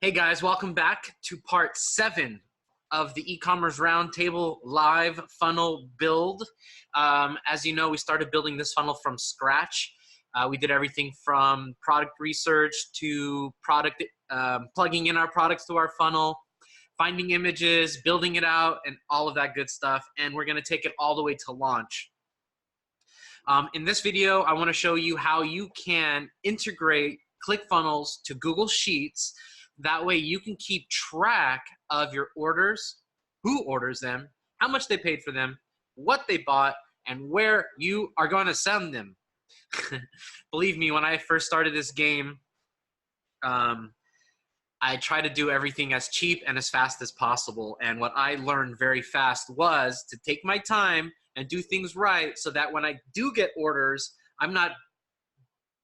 Hey guys, welcome back to part 7 of the e-commerce roundtable live funnel build. As you know, we started building this funnel from scratch. We did everything from product research to product plugging in our products to our funnel, finding images, building it out, and all of that good stuff. And we're going to take it all the way to launch. In this video, I want to show you how you can integrate ClickFunnels to Google Sheets. That way you can keep track of your orders, who orders them, how much they paid for them, what they bought, and where you are going to send them. Believe me, when I first started this game, I tried to do everything as cheap and as fast as possible. And what I learned very fast was to take my time and do things right so that when I do get orders, I'm not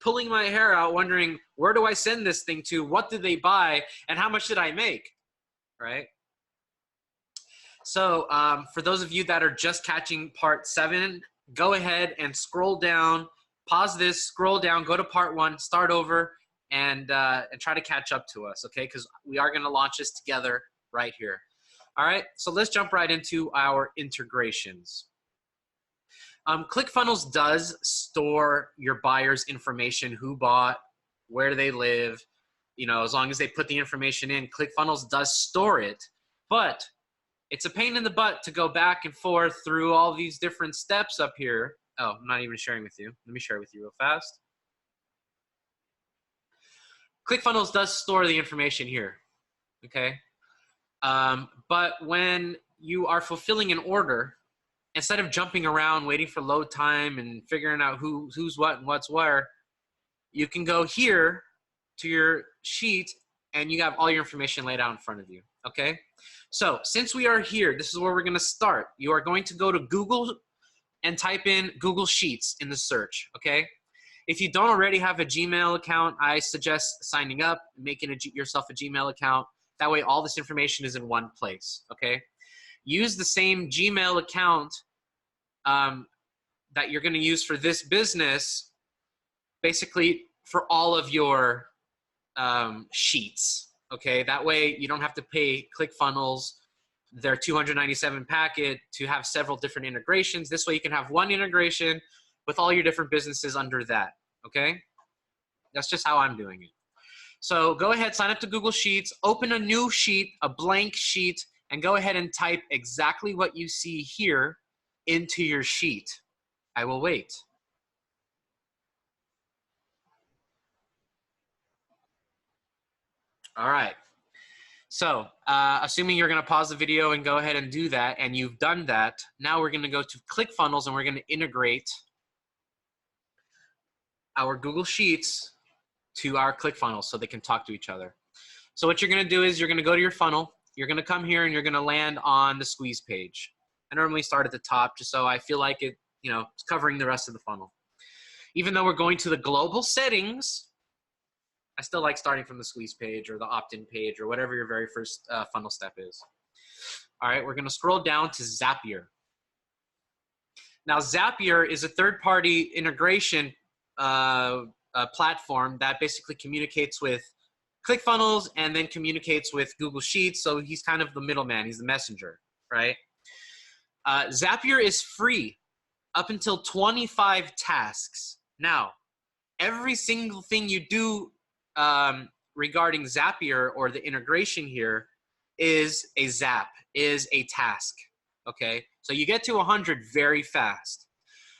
pulling my hair out wondering, where do I send this thing to? What did they buy? And how much did I make? Right? So for those of you that are just catching part 7, go ahead and scroll down, pause this, scroll down, go to part 1, start over, and try to catch up to us, okay? Because we are going to launch this together right here. All right, so let's jump right into our integrations. ClickFunnels does store your buyer's information, who bought, where they live, you know, as long as they put the information in. ClickFunnels does store it, but it's a pain in the butt to go back and forth through all these different steps up here. Oh, I'm not even sharing with you. Let me share with you real fast. ClickFunnels does store the information here, okay? But when you are fulfilling an order, instead of jumping around, waiting for load time and figuring out who's what and what's where, you can go here to your sheet and you have all your information laid out in front of you, okay? So since we are here, this is where we're gonna start. You are going to go to Google and type in Google Sheets in the search, okay? If you don't already have a Gmail account, I suggest signing up, making yourself a Gmail account. That way all this information is in one place, okay? Use the same Gmail account that you're going to use for this business, basically for all of your sheets, okay? That way you don't have to pay ClickFunnels their $297 packet to have several different integrations. This way you can have one integration with all your different businesses under that, okay? That's just how I'm doing it. So go ahead, sign up to Google Sheets, open a new sheet, a blank sheet, and go ahead and type exactly what you see here into your sheet. I will wait. All right. So assuming you're going to pause the video and go ahead and do that, and you've done that, now we're going to go to ClickFunnels and we're going to integrate our Google Sheets to our ClickFunnels so they can talk to each other. So what you're going to do is you're going to go to your funnel. You're going to come here and you're going to land on the squeeze page. I normally start at the top just so I feel like it, you know, it's covering the rest of the funnel. Even though we're going to the global settings, I still like starting from the squeeze page or the opt-in page or whatever your very first funnel step is. All right, we're going to scroll down to Zapier. Now, Zapier is a third-party integration platform that basically communicates with ClickFunnels and then communicates with Google Sheets. So he's kind of the middleman. He's the messenger, right? Zapier is free up until 25 tasks. Now, every single thing you do regarding Zapier or the integration here is a zap, is a task, okay? So you get to 100 very fast.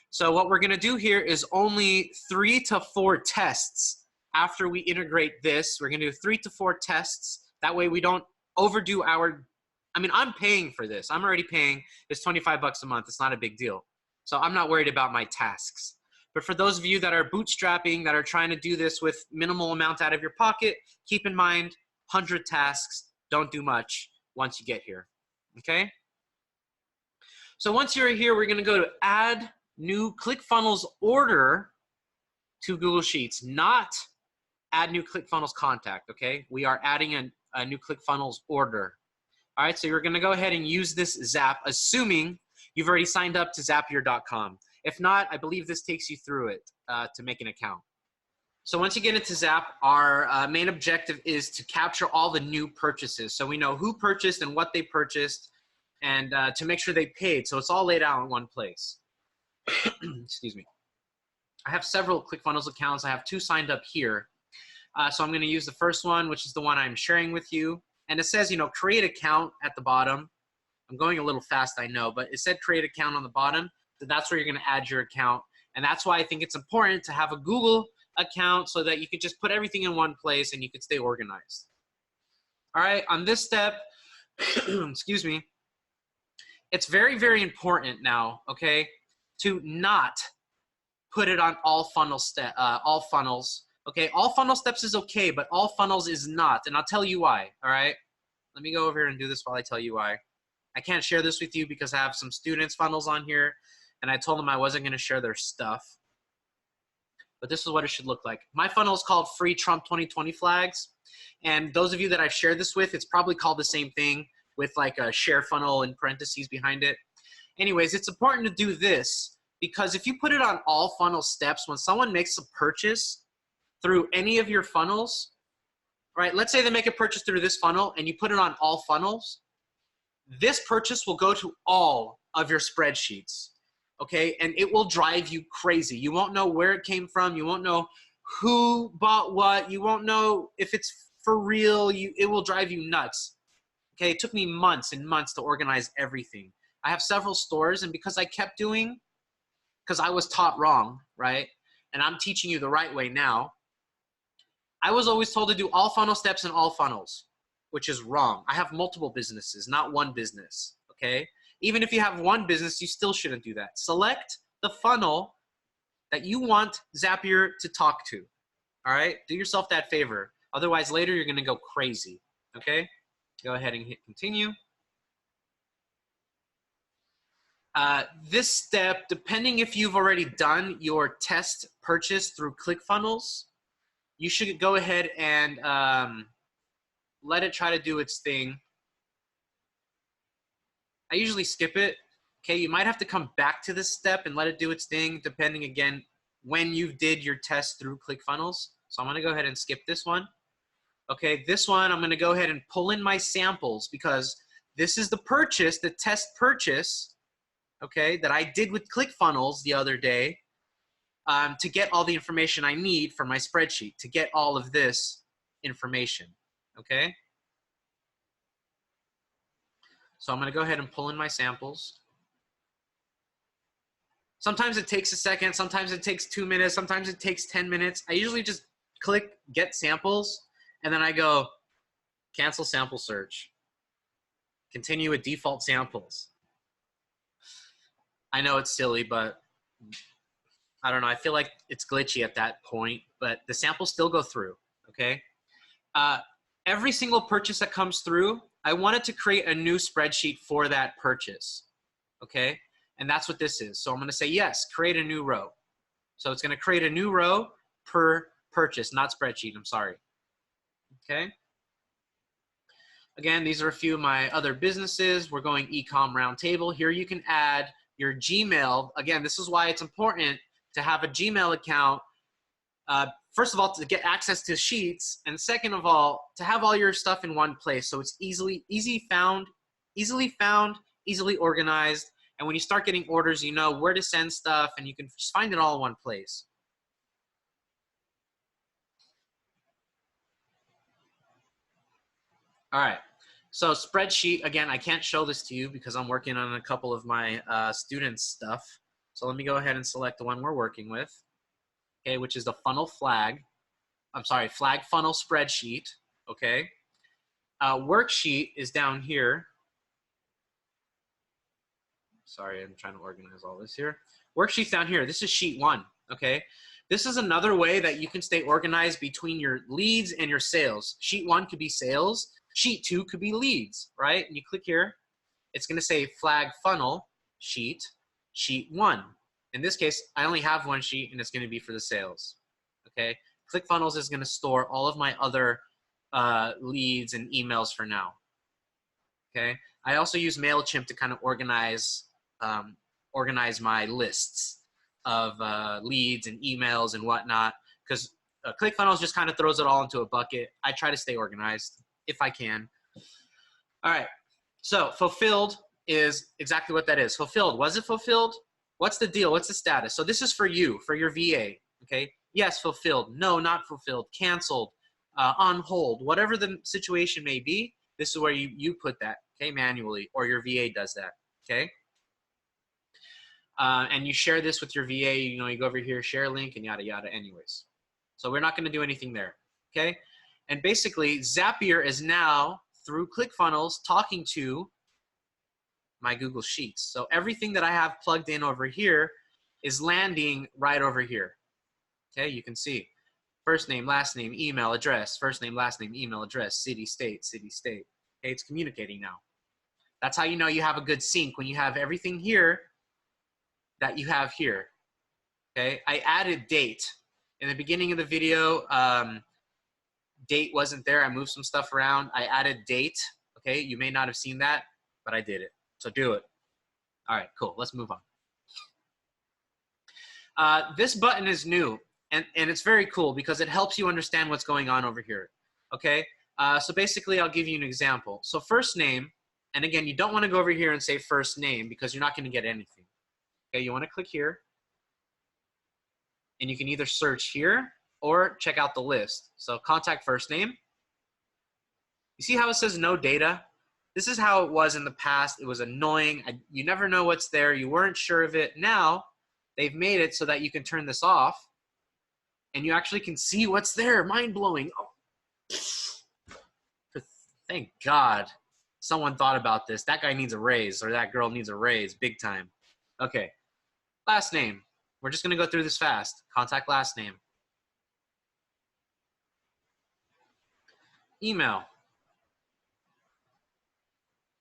So what we're gonna do here is only 3 to 4 tests. After we integrate this, we're gonna do 3 to 4 tests. That way we don't overdo our, I mean, I'm paying for this. I'm already paying. It's 25 bucks a month. It's not a big deal. So I'm not worried about my tasks. But for those of you that are bootstrapping, that are trying to do this with minimal amount out of your pocket, keep in mind, 100 tasks, don't do much once you get here, okay? So once you're here, we're gonna go to add new ClickFunnels order to Google Sheets, not add new ClickFunnels contact, okay? We are adding a new ClickFunnels order. All right, so you're gonna go ahead and use this Zap, assuming you've already signed up to Zapier.com. If not, I believe this takes you through it to make an account. So once you get into Zap, our main objective is to capture all the new purchases. So we know who purchased and what they purchased, and to make sure they paid. So it's all laid out in one place. Excuse me. I have several ClickFunnels accounts. I have 2 signed up here. So I'm going to use the first one, which is the one I'm sharing with you. And it says, you know, create account at the bottom. I'm going a little fast, I know, but it said create account on the bottom. So that's where you're going to add your account. And that's why I think it's important to have a Google account so that you could just put everything in one place and you could stay organized. All right, on this step, excuse me, it's very, very important now, okay, to not put it on all funnels. Okay, all funnel steps is okay, but all funnels is not, and I'll tell you why, all right? Let me go over here and do this while I tell you why. I can't share this with you because I have some students' funnels on here, and I told them I wasn't going to share their stuff. But this is what it should look like. My funnel is called Free Trump 2020 Flags, and those of you that I've shared this with, it's probably called the same thing with like a share funnel in parentheses behind it. Anyways, it's important to do this because if you put it on all funnel steps, when someone makes a purchase through any of your funnels, right? Let's say they make a purchase through this funnel and you put it on all funnels. This purchase will go to all of your spreadsheets, okay? And it will drive you crazy. You won't know where it came from. You won't know who bought what. You won't know if it's for real. It will drive you nuts, okay? It took me months and months to organize everything. I have several stores, and because I kept doing, because I was taught wrong, right? And I'm teaching you the right way now. I was always told to do all funnel steps in all funnels, which is wrong. I have multiple businesses, not one business, okay? Even if you have one business, you still shouldn't do that. Select the funnel that you want Zapier to talk to, all right? Do yourself that favor. Otherwise, later you're gonna go crazy, okay? Go ahead and hit continue. This step, depending if you've already done your test purchase through ClickFunnels, you should go ahead and let it try to do its thing. I usually skip it. Okay, you might have to come back to this step and let it do its thing, depending again when you did your test through ClickFunnels. So I'm gonna go ahead and skip this one. Okay, this one I'm gonna go ahead and pull in my samples because this is the purchase, the test purchase, okay, that I did with ClickFunnels the other day. To get all the information I need for my spreadsheet, to get all of this information, okay? So I'm gonna go ahead and pull in my samples. Sometimes it takes a second, sometimes it takes 2 minutes, sometimes it takes 10 minutes. I usually just click get samples, and then I go cancel sample search. Continue with default samples. I know it's silly, but I don't know, I feel like it's glitchy at that point, but the samples still go through, okay? Every single purchase that comes through, I wanted to create a new spreadsheet for that purchase, okay? And that's what this is. So I'm gonna say, yes, create a new row. So it's gonna create a new row per purchase, not spreadsheet, I'm sorry, okay? Again, these are a few of my other businesses. We're going Ecom Roundtable. Here you can add your Gmail. Again, this is why it's important to have a Gmail account, first of all, to get access to sheets, and second of all, to have all your stuff in one place so it's easily found, easily organized, and when you start getting orders, you know where to send stuff, and you can just find it all in one place. All right, so spreadsheet, again, I can't show this to you because I'm working on a couple of my students' stuff. So let me go ahead and select the one we're working with, okay, which is the funnel flag. I'm sorry, flag funnel spreadsheet, okay? Worksheet is down here. Sorry, I'm trying to organize all this here. Worksheet's down here. This is sheet 1, okay? This is another way that you can stay organized between your leads and your sales. Sheet 1 could be sales. Sheet 2 could be leads, right? And you click here. It's going to say flag funnel sheet 1. In this case, I only have one sheet, and it's going to be for the sales, okay? ClickFunnels is going to store all of my other leads and emails for now, okay? I also use MailChimp to kind of organize my lists of leads and emails and whatnot, because ClickFunnels just kind of throws it all into a bucket. I try to stay organized if I can. All right. So fulfilled is exactly what that is. Fulfilled. Was it fulfilled? What's the deal? What's the status? So this is for you, for your VA. Okay. Yes, fulfilled. No, not fulfilled. Canceled. On hold. Whatever the situation may be, this is where you put that, okay, manually, or your VA does that, okay? And you share this with your VA. You know, you go over here, share link, and yada, yada anyways. So we're not going to do anything there, okay? And basically, Zapier is now, through ClickFunnels, talking to my Google Sheets. So everything that I have plugged in over here is landing right over here, okay? You can see first name, last name, email, address, first name, last name, email, address, city, state, city, state. Okay, it's communicating now. That's how you know you have a good sync, when you have everything here that you have here. Okay, I added date. In the beginning of the video, date wasn't there. I moved some stuff around. I added date. Okay, you may not have seen that, but I did it. So do it. All right, cool. Let's move on. This button is new, and it's very cool because it helps you understand what's going on over here. Okay, so basically I'll give you an example. So first name, and again, you don't want to go over here and say first name because you're not going to get anything. Okay, you want to click here, and you can either search here or check out the list. So contact first name. You see how it says no data? This is how it was in the past. It was annoying. You never know what's there. You weren't sure of it. Now they've made it so that you can turn this off and you actually can see what's there. Mind blowing. Oh. Thank God someone thought about this. That guy needs a raise, or that girl needs a raise big time. Okay, last name. We're just going to go through this fast. Contact last name. Email.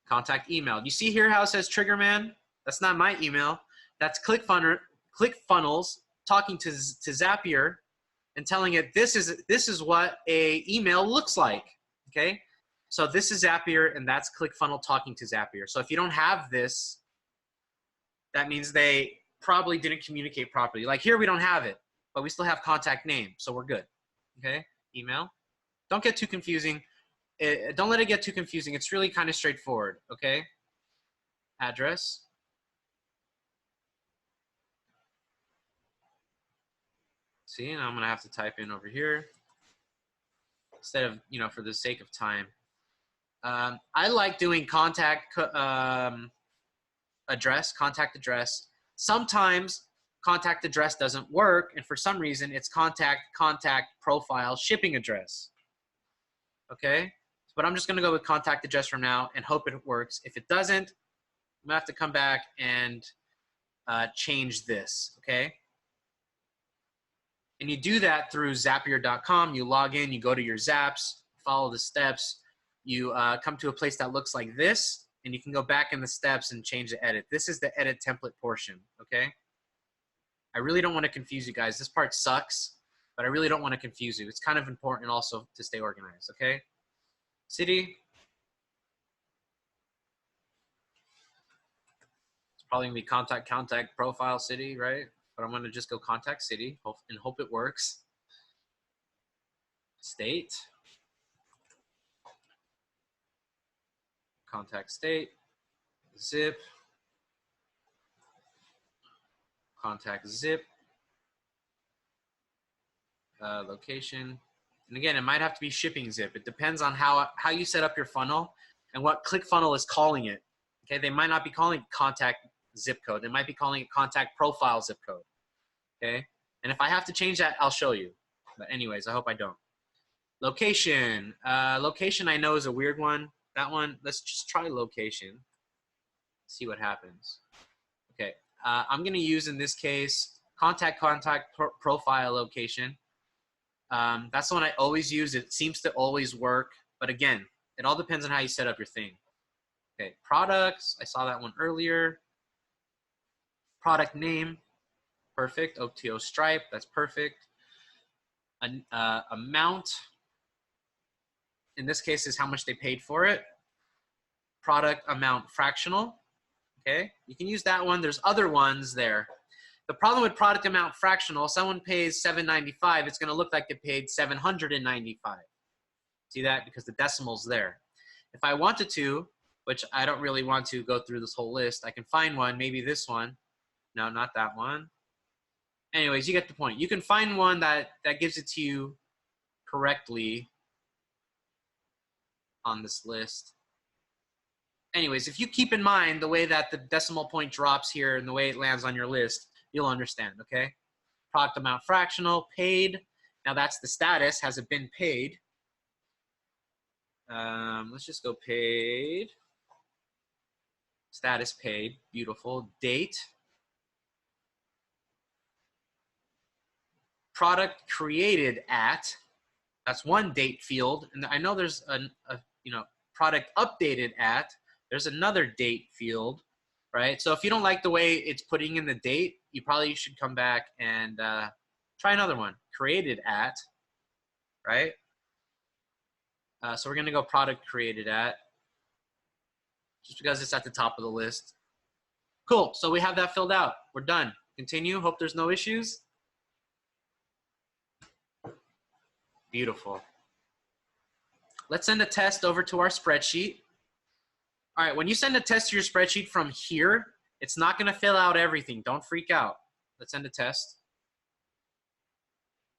Contact email. You see here how it says Triggerman? That's not my email. That's ClickFunnels talking to Zapier and telling it this is what a email looks like. Okay, so this is Zapier and that's ClickFunnels talking to Zapier. So if you don't have this, that means they probably didn't communicate properly. Like here we don't have it, but we still have contact name, so we're good. Okay, email. Don't get too confusing. Don't let it get too confusing. It's really kind of straightforward, okay? Address. See, and I'm gonna have to type in over here instead of, you know, for the sake of time. I like doing contact address. Sometimes contact address doesn't work, and for some reason it's contact profile shipping address. Okay? But I'm just going to go with contact address from now and hope it works. If it doesn't, I'm going to have to come back and change this, okay? And you do that through Zapier.com. You log in, you go to your Zaps, follow the steps. You come to a place that looks like this, and you can go back in the steps and change the edit. This is the edit template portion, okay? I really don't want to confuse you guys. This part sucks, but I really don't want to confuse you. It's kind of important also to stay organized, okay? City. It's probably gonna be contact profile city, right? But I'm gonna just go contact city and hope it works. State. Contact state. Zip. Contact zip. Location. And again, it might have to be shipping zip. It depends on how you set up your funnel and what ClickFunnels is calling it. Okay, they might not be calling it contact zip code. They might be calling it contact profile zip code. Okay, and if I have to change that, I'll show you. But anyways, I hope I don't. Location. Location I know is a weird one. That one, let's just try location. See what happens. Okay, I'm gonna use in this case contact profile location. That's the one I always use. It seems to always work, but again, it all depends on how you set up your thing. Okay, products, I saw that one earlier. Product name, perfect. OTO Stripe, that's perfect. Amount, in this case, is how much they paid for it. Product amount fractional, okay? You can use that one. There's other ones there. The problem with product amount fractional, someone pays $7.95, it's going to look like they paid $795. See that? Because the decimal's there. If I wanted to, which I don't really want to go through this whole list, I can find one, maybe this one. No, not that one. Anyways, you get the point. You can find one that gives it to you correctly on this list. Anyways, if you keep in mind the way that the decimal point drops here and the way it lands on your list, you'll understand, okay? Product amount fractional, paid. Now that's the status. Has it been paid? Let's just go paid. Status paid. Beautiful. Date. Product created at. That's one date field. And I know there's a product updated at. There's another date field, right? So if you don't like the way it's putting in the date, you probably should come back and try another one. Created at, right? So we're gonna go product created at, just because it's at the top of the list. Cool, so we have that filled out. We're done. Continue, hope there's no issues. Beautiful. Let's send a test over to our spreadsheet. All right, when you send a test to your spreadsheet from here, it's not gonna fill out everything. Don't freak out. Let's send a test.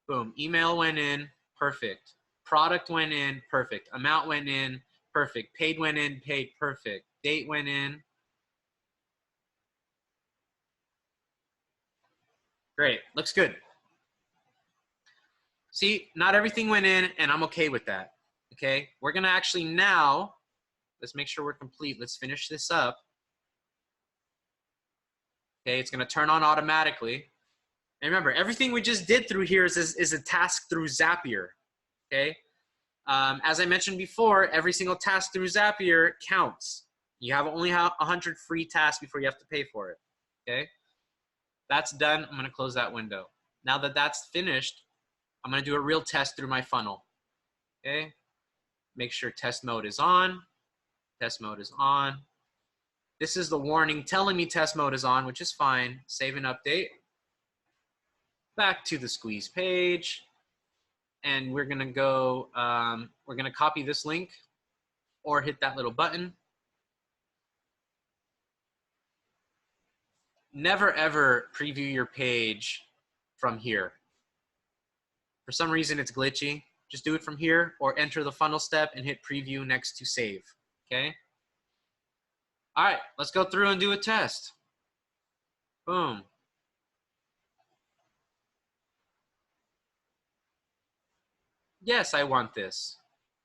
Boom, email went in, perfect. Product went in, perfect. Amount went in, perfect. Paid went in, paid, perfect. Date went in. Great, looks good. See, not everything went in, and I'm okay with that, okay? We're gonna actually now, let's make sure we're complete. Let's finish this up. Okay, it's gonna turn on automatically. And remember, everything we just did through here is a task through Zapier, okay? As I mentioned before, every single task through Zapier counts. You only have 100 free tasks before you have to pay for it, okay? That's done, I'm gonna close that window. Now that that's finished, I'm gonna do a real test through my funnel, okay? Make sure test mode is on. Test mode is on. This is the warning telling me test mode is on, which is fine. Save and update. Back to the squeeze page. And we're gonna go, we're gonna copy this link or hit that little button. Never ever preview your page from here. For some reason it's glitchy. Just do it from here or enter the funnel step and hit preview next to save, okay? All right, let's go through and do a test. Boom. Yes, I want this.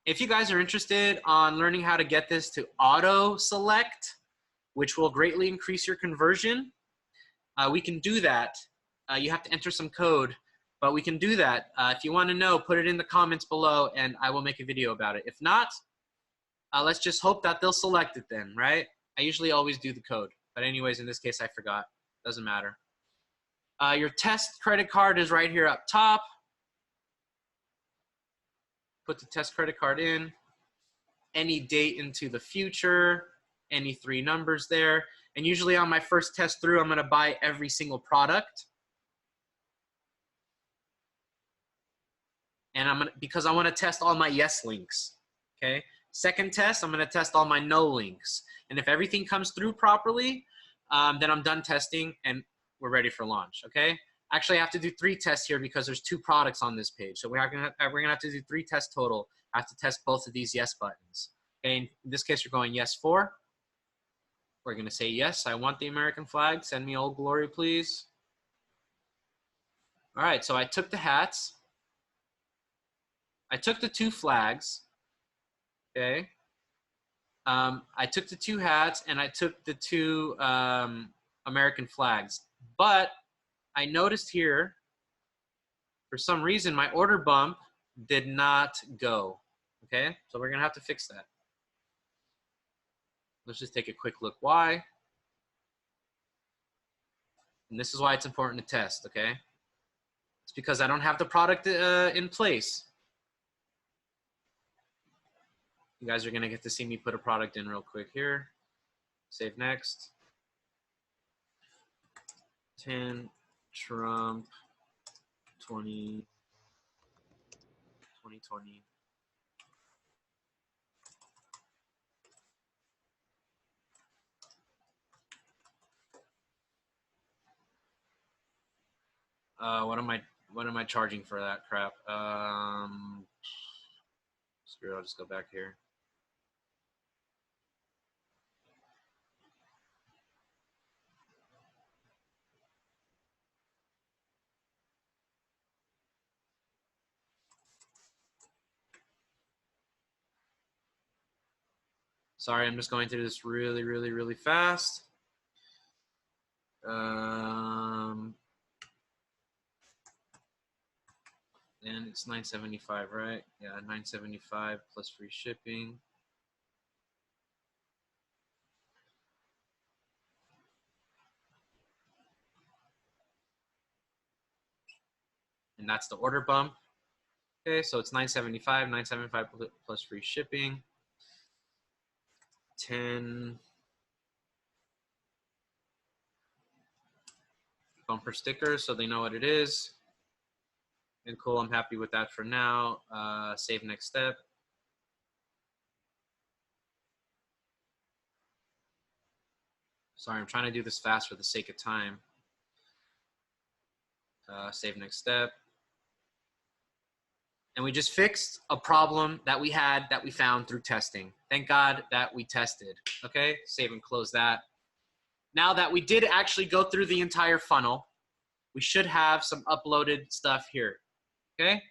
If you guys are interested on learning how to get this to auto select, which will greatly increase your conversion, we can do that. You have to enter some code, but we can do that. If you want to know, put it in the comments below and I will make a video about it. If not, let's just hope that they'll select it then, right? I usually always do the code, but anyways, in this case, I forgot. Doesn't matter. Your test credit card is right here up top. Put the test credit card in. Any date into the future. Any 3 numbers there. And usually on my first test through, I'm gonna buy every single product. And because I wanna test all my yes links, okay? Second test, I'm gonna test all my no links. And if everything comes through properly, then I'm done testing and we're ready for launch, okay? Actually, I have to do 3 tests here because there's 2 products on this page. So we're gonna have to do 3 tests total. I have to test both of these yes buttons. Okay, in this case, you're going yes for. We're gonna say yes, I want the American flag. Send me Old Glory, please. All right, so I took the hats. I took the 2 flags, okay? I took the 2 hats and I took the 2 American flags. But I noticed here, for some reason, my order bump did not go, okay? So we're gonna have to fix that. Let's just take a quick look why. And this is why it's important to test, okay? It's because I don't have the product in place. You guys are gonna get to see me put a product in real quick here. Save next. 10 Trump 2020. What am I charging for that crap? Screw it, I'll just go back here. Sorry, I'm just going through this really fast. And it's $9.75, right? Yeah, $9.75 plus free shipping. And that's the order bump. Okay, so it's $9.75 plus free shipping. 10 bumper stickers so they know what it is. And cool, I'm happy with that for now. Save next step. Sorry, I'm trying to do this fast for the sake of time. Save next step. And we just fixed a problem that we had that we found through testing. Thank God that we tested. Okay, save and close that. Now that we did actually go through the entire funnel, we should have some uploaded stuff here. Okay,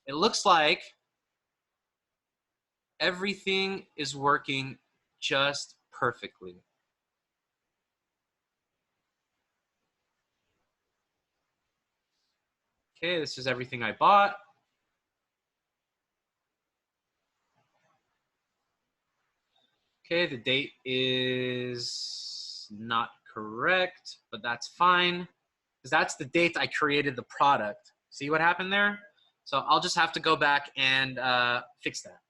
it looks like everything is working just perfectly. Okay, this is everything I bought. Okay, the date is not correct, but that's fine, because that's the date I created the product. See what happened there? So I'll just have to go back and fix that,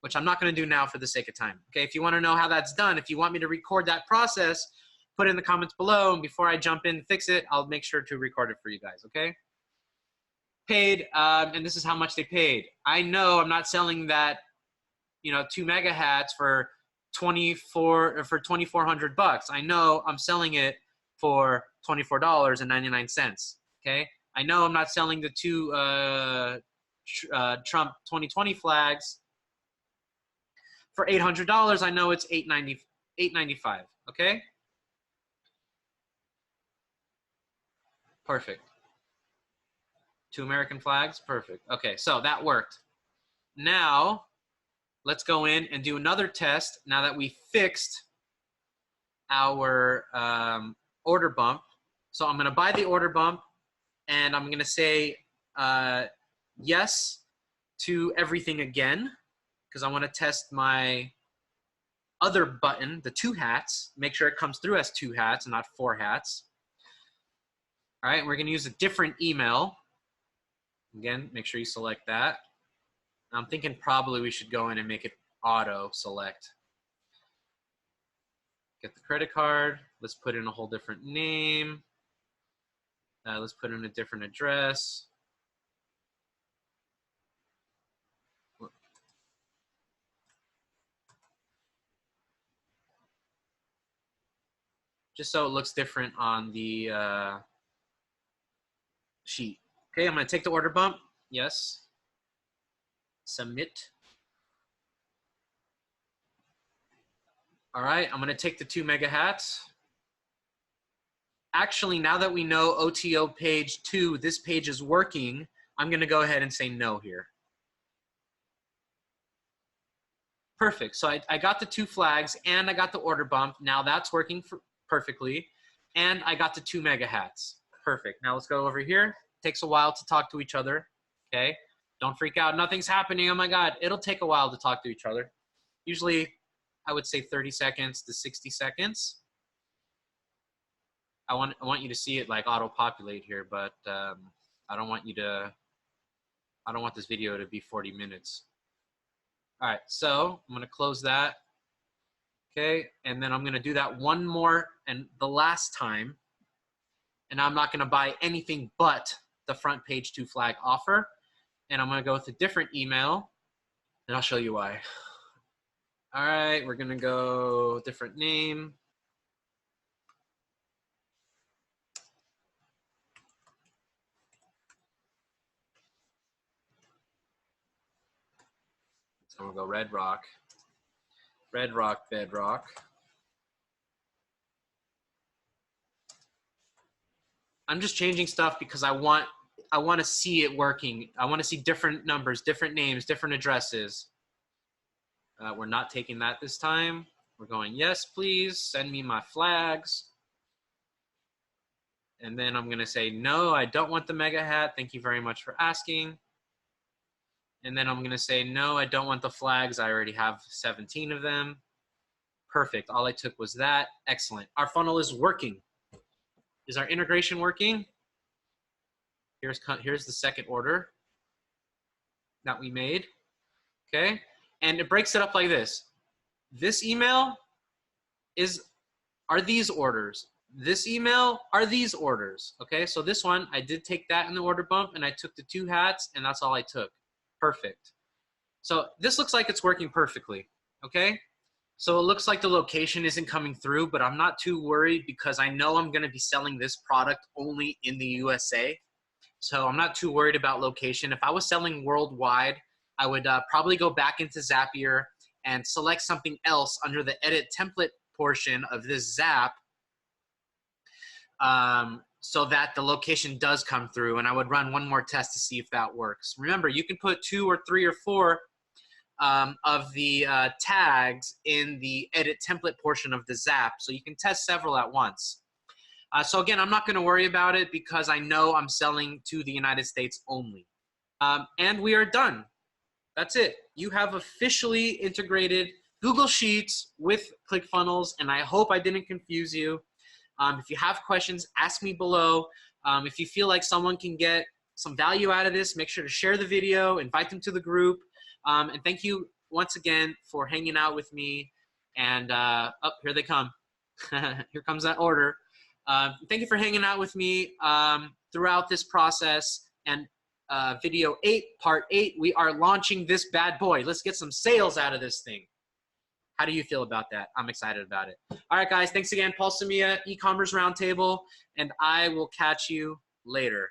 which I'm not going to do now for the sake of time. Okay, if you want to know how that's done, if you want me to record that process, put it in the comments below, and before I jump in and fix it, I'll make sure to record it for you guys, okay? Paid, and this is how much they paid. I know I'm not selling that, 2 mega hats for $2,400. I know I'm selling it for $24.99. Okay, I know I'm not selling the 2 Trump 2020 flags for $800. I know it's $895. Okay, perfect. 2 American flags, perfect. Okay, so that worked. Now let's go in and do another test now that we fixed our order bump. So I'm going to buy the order bump, and I'm going to say yes to everything again, because I want to test my other button, the 2 hats, make sure it comes through as 2 hats and not 4 hats. All right, we're going to use a different email. Again, make sure you select that. I'm thinking probably we should go in and make it auto select. Get the credit card. Let's put in a whole different name. Let's put in a different address. Just so it looks different on the sheet. Okay, I'm going to take the order bump. Yes. Submit. All right, I'm going to take the 2 mega hats. Actually, now that we know OTO page 2, this page is working, I'm going to go ahead and say no here. Perfect. So I got the 2 flags and I got the order bump. Now that's working perfectly. And I got the 2 mega hats. Perfect. Now let's go over here. Takes a while to talk to each other. Okay. Don't freak out. Nothing's happening. Oh my God. It'll take a while to talk to each other. Usually, I would say 30 seconds to 60 seconds. I want you to see it like auto-populate here, but I don't want this video to be 40 minutes. All right, so I'm gonna close that. Okay, and then I'm gonna do that one more and the last time. and I'm not going to buy anything but the front page 2 flag offer. And I'm going to go with a different email, and I'll show you why. All right, we're going to go different name. So I'm going to go Red Rock, Bedrock. I'm just changing stuff because I want to see it working. I want to see different numbers, different names, different addresses. We're not taking that this time. We're going, yes, please, send me my flags. And then I'm going to say, no, I don't want the mega hat. Thank you very much for asking. And then I'm going to say, no, I don't want the flags. I already have 17 of them. Perfect. All I took was that. Excellent. Our funnel is working. Is our integration working? Here's the second order that we made. Okay. And it breaks it up like this. This email are these orders. This email are these orders. Okay. So this one, I did take that in the order bump, and I took the 2 hats, and that's all I took. Perfect. So this looks like it's working perfectly. Okay. So it looks like the location isn't coming through, but I'm not too worried because I know I'm going to be selling this product only in the USA. So I'm not too worried about location. If I was selling worldwide, I would probably go back into Zapier and select something else under the edit template portion of this Zap, so that the location does come through, and I would run one more test to see if that works. Remember, you can put 2 or 3 or 4 of the tags in the edit template portion of the Zap, so you can test several at once. So again, I'm not going to worry about it because I know I'm selling to the United States only. And we are done. That's it. You have officially integrated Google Sheets with ClickFunnels, and I hope I didn't confuse you. If you have questions, ask me below. If you feel like someone can get some value out of this, make sure to share the video, invite them to the group. And thank you once again for hanging out with me. And here they come. Here comes that order. Thank you for hanging out with me throughout this process. And video 8, part 8, we are launching this bad boy. Let's get some sales out of this thing. How do you feel about that? I'm excited about it. All right, guys. Thanks again. Paul Samia, E-Commerce Roundtable, and I will catch you later.